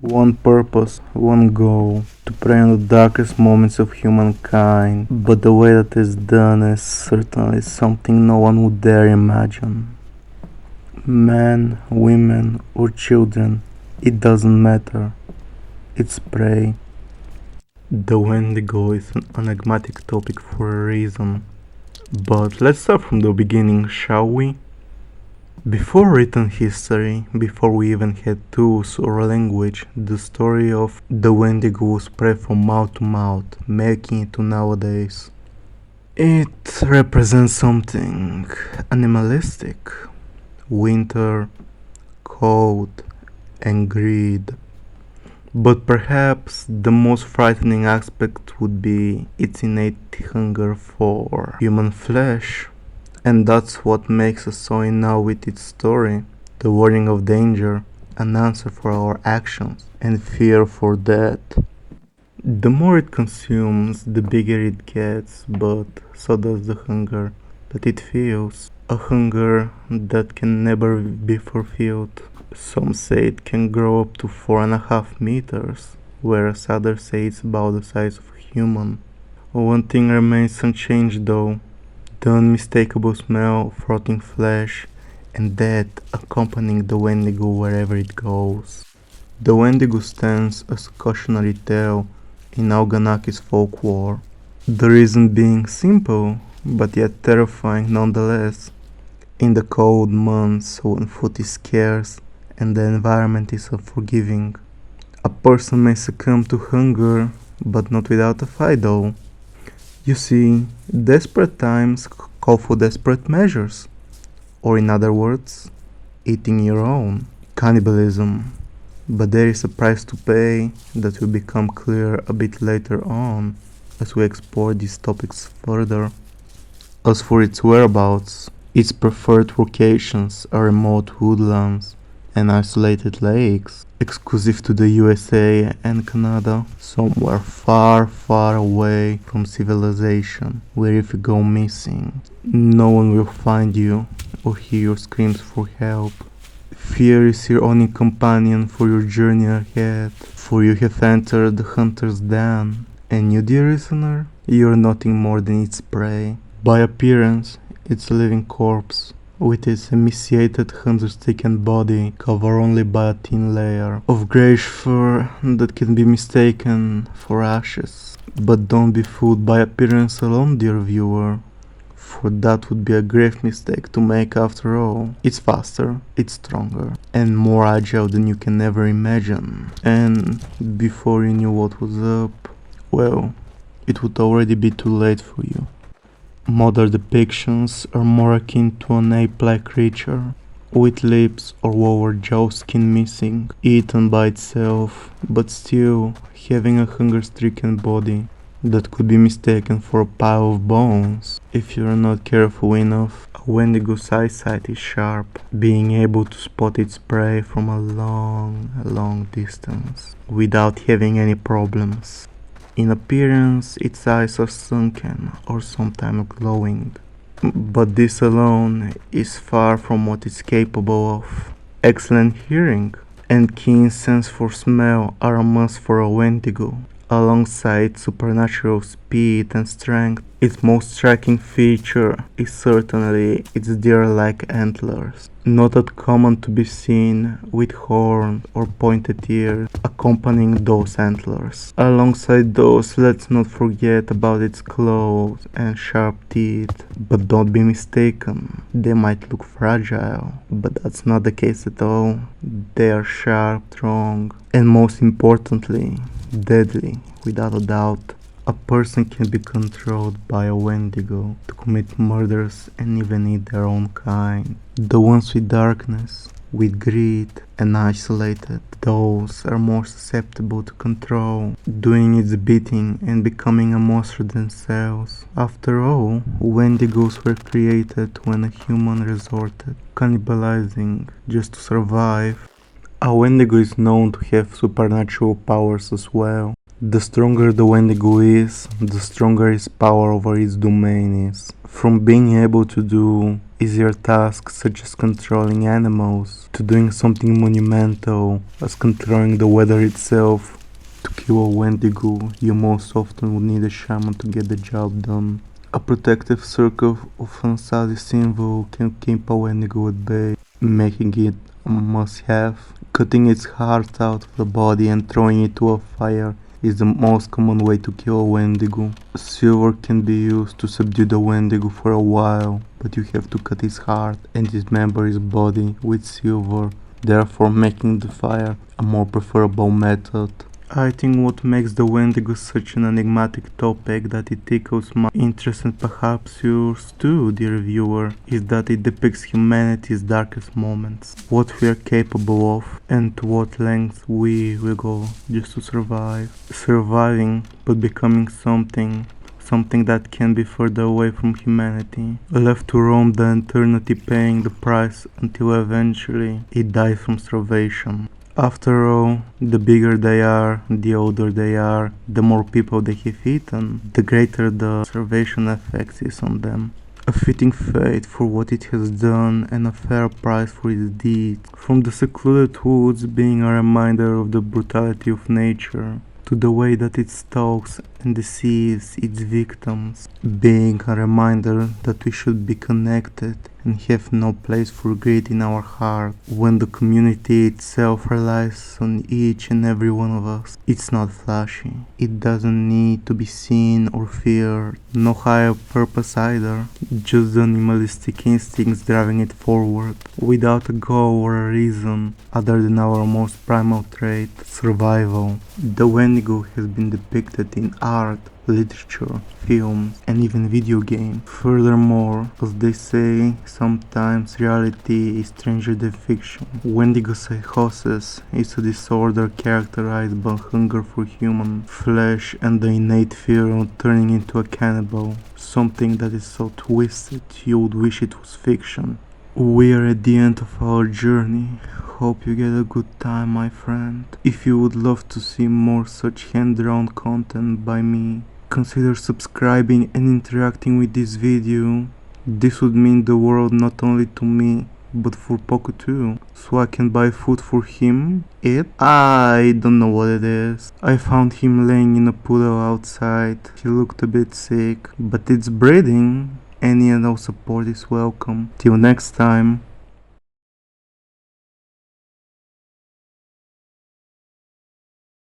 one purpose, one goal, to prey on the darkest moments of humankind, but the way that is done is certainly something no one would dare imagine. Men, women, or children, it doesn't matter, it's prey. The Wendigo is an enigmatic topic for a reason, but let's start from the beginning, shall we? Before written history, before we even had tools or language, the story of the Wendigo was spread from mouth to mouth, making it to nowadays. It represents something animalistic, winter, cold, and greed. But perhaps the most frightening aspect would be its innate hunger for human flesh. And that's what makes us so in awe with its story, the warning of danger, an answer for our actions, and fear for death. The more it consumes, the bigger it gets, but so does the hunger that it feels. A hunger that can never be fulfilled. Some say it can grow up to 4.5 meters, whereas others say it's about the size of a human. One thing remains unchanged though. The unmistakable smell of rotting flesh and death accompanying the Wendigo wherever it goes. The Wendigo stands as a cautionary tale in Alganaki's folklore. The reason being simple, but yet terrifying nonetheless. In the cold months when food is scarce and the environment is unforgiving, a person may succumb to hunger, but not without a fight though. You see, desperate times call for desperate measures, or in other words, eating your own, cannibalism. But there is a price to pay that will become clear a bit later on as we explore these topics further. As for its whereabouts, its preferred locations are remote woodlands and isolated lakes, exclusive to the USA and Canada, somewhere far, far away from civilization, where if you go missing, no one will find you or hear your screams for help. Fear is your only companion for your journey ahead, for you have entered the hunter's den, and you, dear listener, you are nothing more than its prey. By appearance, it's a living corpse, with its emaciated hunter-stricken body covered only by a thin layer of greyish fur that can be mistaken for ashes. But don't be fooled by appearance alone, dear viewer, for that would be a grave mistake to make after all. It's faster, it's stronger, and more agile than you can ever imagine. And before you knew what was up, well, it would already be too late for you. Modern depictions are more akin to an ape-like creature, with lips or lower jaw skin missing, eaten by itself, but still having a hunger-stricken body that could be mistaken for a pile of bones. If you are not careful enough, a Wendigo's eyesight is sharp, being able to spot its prey from a long distance, without having any problems. In appearance, its eyes are sunken or sometimes glowing, but this alone is far from what it's capable of. Excellent hearing and keen sense for smell are a must for a Wendigo. Alongside supernatural speed and strength, its most striking feature is certainly its deer-like antlers, not that common to be seen, with horns or pointed ears accompanying those antlers. Alongside those, let's not forget about its claws and sharp teeth, but don't be mistaken, they might look fragile, but that's not the case at all. They are sharp, strong, and most importantly, deadly, without a doubt. A person can be controlled by a Wendigo to commit murders and even eat their own kind. The ones with darkness, with greed, and isolated, those are more susceptible to control, doing its bidding and becoming a monster themselves. After all, Wendigos were created when a human resorted cannibalizing just to survive. A Wendigo is known to have supernatural powers as well. The stronger the Wendigo is, the stronger its power over its domain is. From being able to do easier tasks such as controlling animals, to doing something monumental as controlling the weather itself. To kill a Wendigo, you most often would need a shaman to get the job done. A protective circle of Ansadi symbol can keep a Wendigo at bay, making it a must-have. Cutting its heart out of the body and throwing it to a fire is the most common way to kill a Wendigo. Silver can be used to subdue the Wendigo for a while, but you have to cut his heart and dismember his body with silver, therefore making the fire a more preferable method. I think what makes the Wendigo such an enigmatic topic that it tickles my interest and perhaps yours too, dear viewer, is that it depicts humanity's darkest moments, what we are capable of, and to what lengths we will go just to survive. Surviving, but becoming something that can be further away from humanity, left to roam the eternity paying the price until eventually it dies from starvation. After all, the bigger they are, the older they are, the more people they have eaten, the greater the starvation effect is on them. A fitting fate for what it has done and a fair price for its deeds. From the secluded woods being a reminder of the brutality of nature, to the way that it stalks and deceives its victims, being a reminder that we should be connected and have no place for greed in our heart. When the community itself relies on each and every one of us, it's not flashy. It doesn't need to be seen or feared, no higher purpose either, just the animalistic instincts driving it forward, without a goal or a reason other than our most primal trait, survival. The Wendigo has been depicted in art, literature, films, and even video games. Furthermore, as they say, sometimes reality is stranger than fiction. Wendigo psychosis is a disorder characterized by hunger for human flesh and the innate fear of turning into a cannibal, something that is so twisted you would wish it was fiction. We are at the end of our journey. Hope you get a good time, my friend. If you would love to see more such hand-drawn content by me, consider subscribing and interacting with this video. This would mean the world not only to me, but for Poco too, so I can buy food for him. I don't know what it is. I found him laying in a puddle outside. He looked a bit sick, but it's breeding. Any and all support is welcome. Till next time.